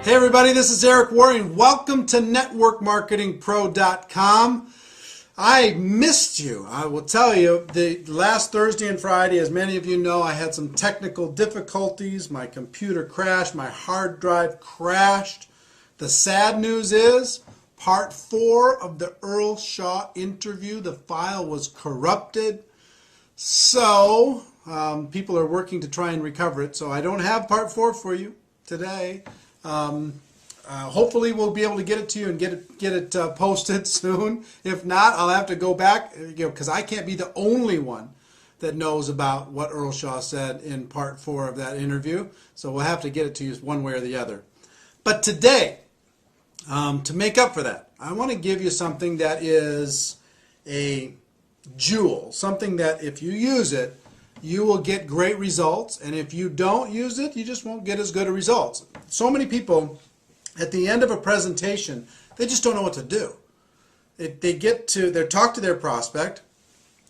Hey everybody, this is Éric Worre and welcome to networkmarketingpro.com. I missed you. I will tell you, the last Thursday and Friday, as many of you know, I had some technical difficulties. My computer crashed, my hard drive crashed. The sad news is, part 4 of the Earl Shaw interview, the file was corrupted. So, people are working to try and recover it. So I don't have part 4 for you today. Hopefully we'll be able to get it to you and get it posted soon. If not, I'll have to go back, because I can't be the only one that knows about what Earl Shaw said in part 4 of that interview. So we'll have to get it to you one way or the other. But today, to make up for that, I want to give you something that is a jewel, something that if you use it, you will get great results, and if you don't use it, you just won't get as good a results. So many people, at the end of a presentation, they just don't know what to do. They talk to their prospect.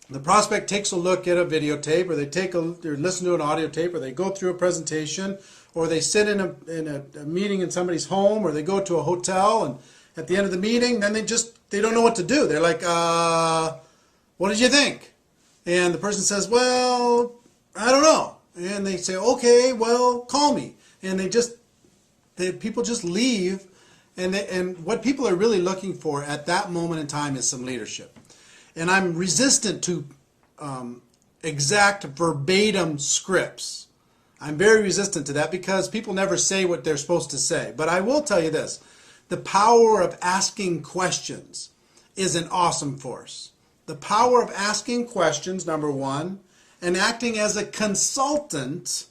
The prospect takes a look at a videotape, or they listen to an audio tape, or they go through a presentation, or they sit in a meeting in somebody's home, or they go to a hotel, and at the end of the meeting, then they don't know what to do. They're like, what did you think? And the person says, well, I don't know. And they say, okay, well, call me. And people just leave. And what people are really looking for at that moment in time is some leadership. And I'm resistant to exact verbatim scripts. I'm very resistant to that because people never say what they're supposed to say. But I will tell you this. The power of asking questions is an awesome force. The power of asking questions, number one, and acting as a consultant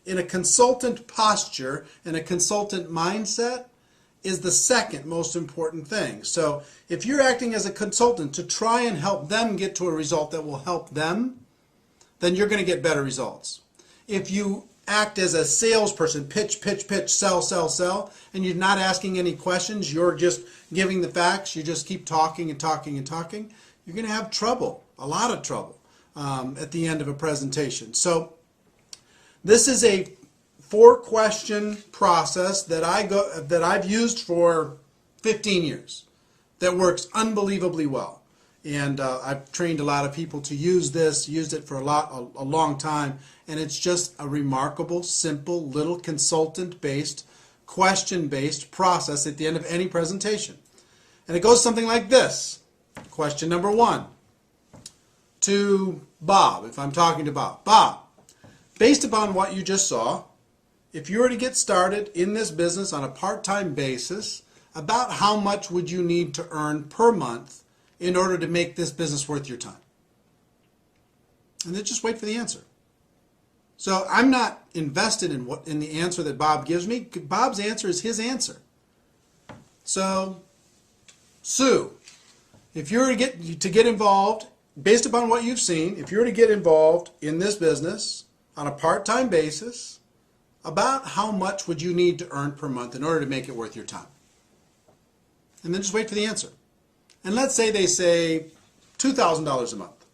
in a consultant posture and a consultant mindset is the second most important thing. So if you're acting as a consultant to try and help them get to a result that will help them, then you're going to get better results. If you act as a salesperson, pitch, sell, and you're not asking any questions, you're just giving the facts, you just keep talking and talking and talking, you're going to have trouble, a lot of trouble, at the end of a presentation. So this is a 4-question process that I've used for 15 years that works unbelievably well. And I've trained a lot of people to use this, used it for a long time, and it's just a remarkable, simple, little consultant-based, question-based process at the end of any presentation. And it goes something like this. Question number 1 to Bob, if I'm talking to Bob. Bob, based upon what you just saw, if you were to get started in this business on a part-time basis, about how much would you need to earn per month in order to make this business worth your time? And then just wait for the answer. So I'm not invested in the answer that Bob gives me. Bob's answer is his answer. So, Sue, if you were to get involved, based upon what you've seen, if you were to get involved in this business on a part-time basis, about how much would you need to earn per month in order to make it worth your time? And then just wait for the answer. And let's say they say $2,000 a month.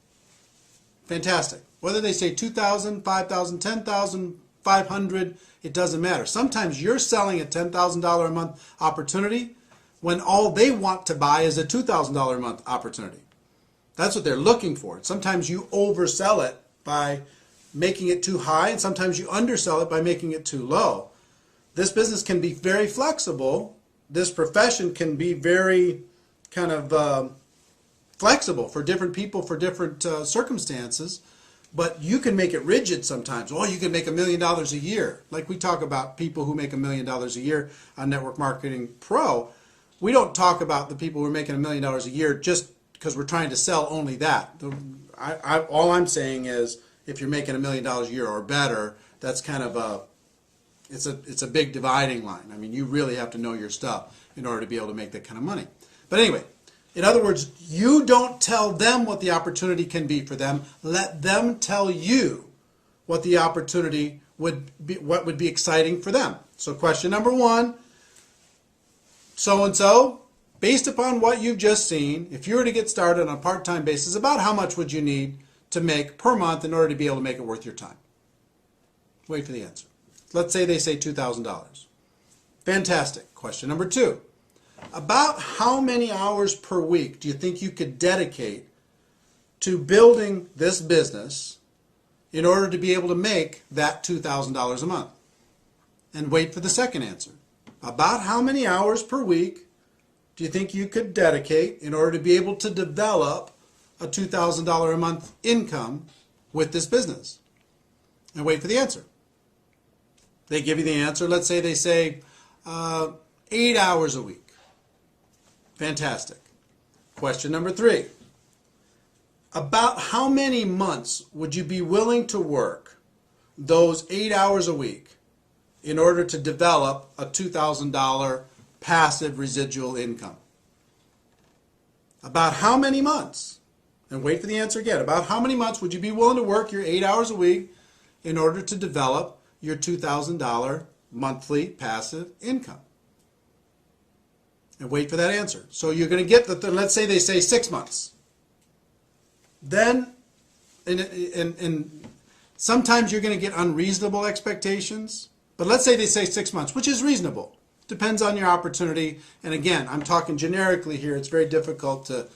Fantastic. Whether they say $2,000, $5,000, $10,000, $500, it doesn't matter. Sometimes you're selling a $10,000 a month opportunity when all they want to buy is a $2,000 a month opportunity. That's what they're looking for. Sometimes you oversell it by making it too high, and sometimes you undersell it by making it too low. This business can be very flexible. This profession can be very kind of flexible for different people, for different circumstances, but you can make it rigid sometimes. Oh, you can make $1 million a year. Like we talk about people who make $1 million a year on Network Marketing Pro. We don't talk about the people who are making $1 million a year just because we're trying to sell only that. All I'm saying is if you're making $1 million a year or better, that's kind of it's a big dividing line. I mean, you really have to know your stuff in order to be able to make that kind of money. But anyway, in other words, you don't tell them what the opportunity can be for them. Let them tell you what the opportunity would be, what would be exciting for them. So question number 1, so-and-so, based upon what you've just seen, if you were to get started on a part-time basis, about how much would you need to make per month in order to be able to make it worth your time? Wait for the answer. Let's say they say $2,000. Fantastic. Question number 2. About how many hours per week do you think you could dedicate to building this business in order to be able to make that $2,000 a month? And wait for the second answer. About how many hours per week do you think you could dedicate in order to be able to develop a $2,000 a month income with this business? And wait for the answer. They give you the answer. Let's say they say 8 hours a week. Fantastic. Question number 3. About how many months would you be willing to work those 8 hours a week in order to develop a $2,000 passive residual income? About how many months? And wait for the answer again. About how many months would you be willing to work your 8 hours a week in order to develop your $2,000 monthly passive income? And wait for that answer. So you're going to get let's say they say 6 months. Then, and sometimes you're going to get unreasonable expectations. But let's say they say 6 months, which is reasonable. Depends on your opportunity. And again, I'm talking generically here. It's very difficult to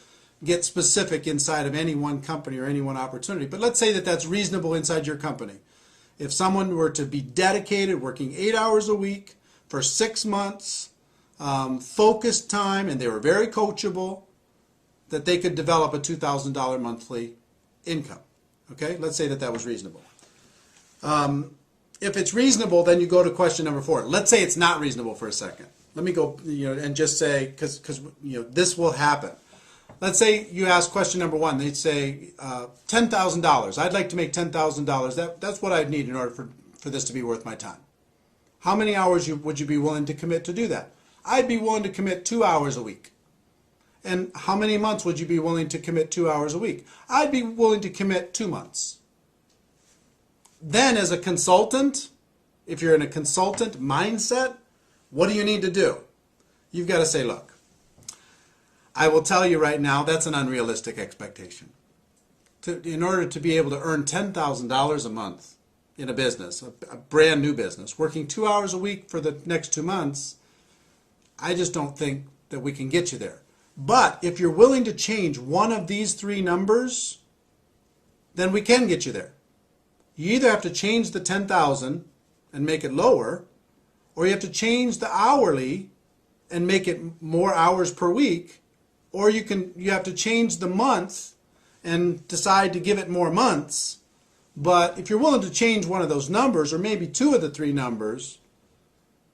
get specific inside of any one company or any one opportunity. But let's say that that's reasonable inside your company. If someone were to be dedicated, working 8 hours a week for 6 months, focused time, and they were very coachable, that they could develop a $2,000 monthly income. Okay, let's say that that was reasonable. If it's reasonable, then you go to question number 4. Let's say it's not reasonable for a second. Let me go, and just say, because this will happen. Let's say you ask question number 1. They'd say $10,000. I'd like to make $10,000. That's what I'd need in order for this to be worth my time. How many hours would you be willing to commit to do that? I'd be willing to commit 2 hours a week. And how many months would you be willing to commit 2 hours a week? I'd be willing to commit 2 months. Then as a consultant, if you're in a consultant mindset, what do you need to do? You've got to say, look, I will tell you right now, that's an unrealistic expectation. In order to be able to earn $10,000 a month in a business, a brand new business, working 2 hours a week for the next 2 months, I just don't think that we can get you there. But if you're willing to change one of these 3 numbers, then we can get you there. You either have to change the 10,000 and make it lower, or you have to change the hourly and make it more hours per week, or you have to change the month and decide to give it more months. But if you're willing to change one of those numbers, or maybe 2 of the 3 numbers,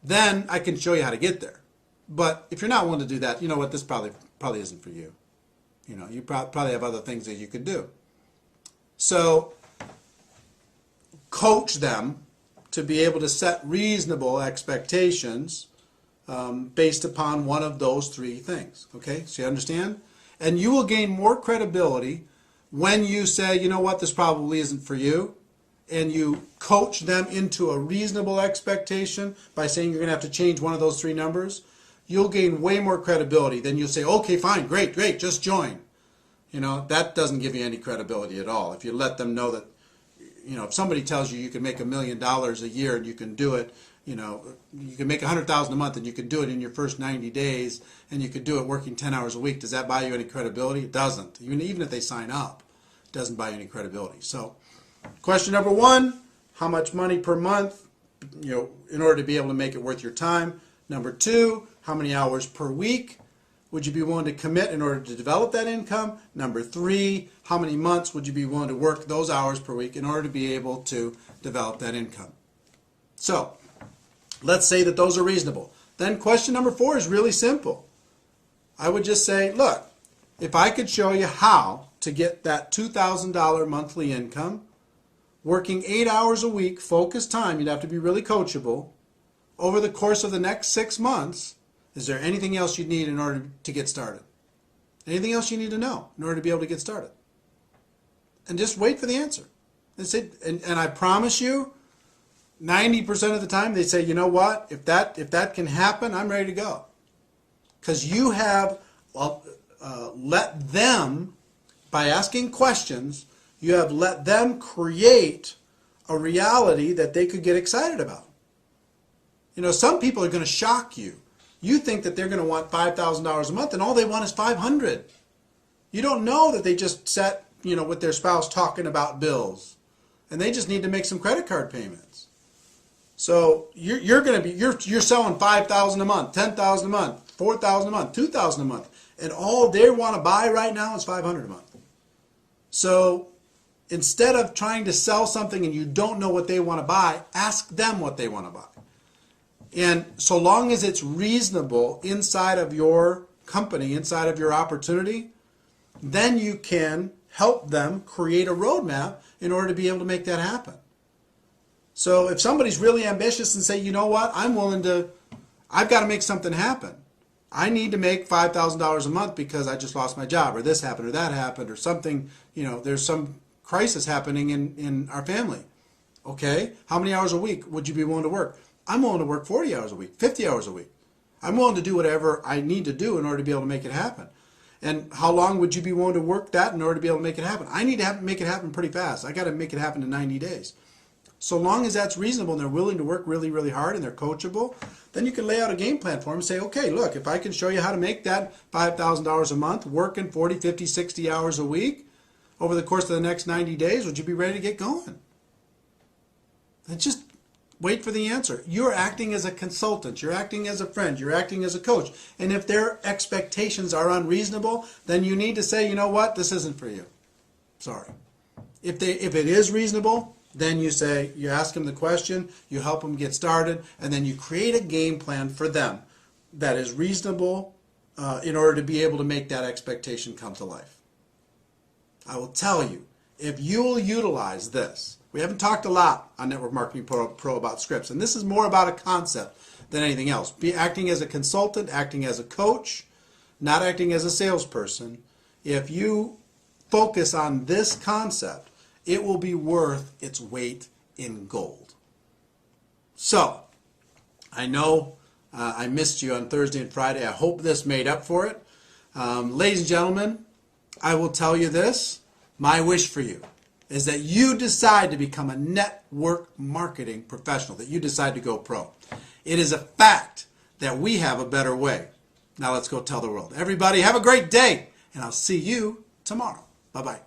then I can show you how to get there. But if you're not willing to do that, you know what, this probably isn't for you. You probably have other things that you could do. So coach them to be able to set reasonable expectations based upon one of those 3 things. Okay, so you understand? And you will gain more credibility when you say, you know what, this probably isn't for you, and you coach them into a reasonable expectation by saying you're going to have to change one of those 3 numbers. You'll gain way more credibility than you'll say, okay, fine, great, just join. That doesn't give you any credibility at all. If you let them know that, if somebody tells you can make $1 million a year and you can do it, you can make $100,000 a month and you can do it in your first 90 days and you could do it working 10 hours a week, does that buy you any credibility? It doesn't. Even if they sign up, it doesn't buy you any credibility. So question number 1, how much money per month, in order to be able to make it worth your time? Number 2, how many hours per week would you be willing to commit in order to develop that income? Number 3, how many months would you be willing to work those hours per week in order to be able to develop that income? So let's say that those are reasonable. Then question number 4 is really simple. I would just say, look, if I could show you how to get that $2,000 monthly income, working 8 hours a week, focused time, you'd have to be really coachable, over the course of the next 6 months, is there anything else you need in order to get started? Anything else you need to know in order to be able to get started? And just wait for the answer. And I promise you, 90% of the time they say, you know what, if that can happen, I'm ready to go. Because you have let them, by asking questions, you have let them create a reality that they could get excited about. Some people are going to shock you. You think that they're going to want $5,000 a month, and all they want is $500. You don't know that they just sat, with their spouse talking about bills, and they just need to make some credit card payments. So you're selling $5,000 a month, $10,000 a month, $4,000 a month, $2,000 a month, and all they want to buy right now is $500 a month. So instead of trying to sell something and you don't know what they want to buy, ask them what they want to buy. And so long as it's reasonable inside of your company, inside of your opportunity, then you can help them create a roadmap in order to be able to make that happen. So if somebody's really ambitious and say, you know what, I've got to make something happen. I need to make $5,000 a month because I just lost my job, or this happened, or that happened, or something, there's some crisis happening in our family. Okay, how many hours a week would you be willing to work? I'm willing to work 40 hours a week, 50 hours a week. I'm willing to do whatever I need to do in order to be able to make it happen. And how long would you be willing to work that in order to be able to make it happen? I need to make it happen pretty fast. I got to make it happen in 90 days. So long as that's reasonable and they're willing to work really, really hard and they're coachable, then you can lay out a game plan for them and say, okay, look, if I can show you how to make that $5,000 a month, working 40, 50, 60 hours a week over the course of the next 90 days, would you be ready to get going? And just wait for the answer. You're acting as a consultant. You're acting as a friend. You're acting as a coach. And if their expectations are unreasonable, then you need to say, you know what, this isn't for you. Sorry. If it is reasonable, then you ask them the question, you help them get started, and then you create a game plan for them that is reasonable in order to be able to make that expectation come to life. I will tell you, if you will utilize this, we haven't talked a lot on Network Marketing Pro about scripts, and this is more about a concept than anything else. Be acting as a consultant, acting as a coach, not acting as a salesperson. If you focus on this concept, it will be worth its weight in gold. So, I know I missed you on Thursday and Friday. I hope this made up for it. Ladies and gentlemen, I will tell you this. My wish for you is that you decide to become a network marketing professional, that you decide to go pro. It is a fact that we have a better way. Now let's go tell the world. Everybody have a great day, and I'll see you tomorrow. Bye-bye.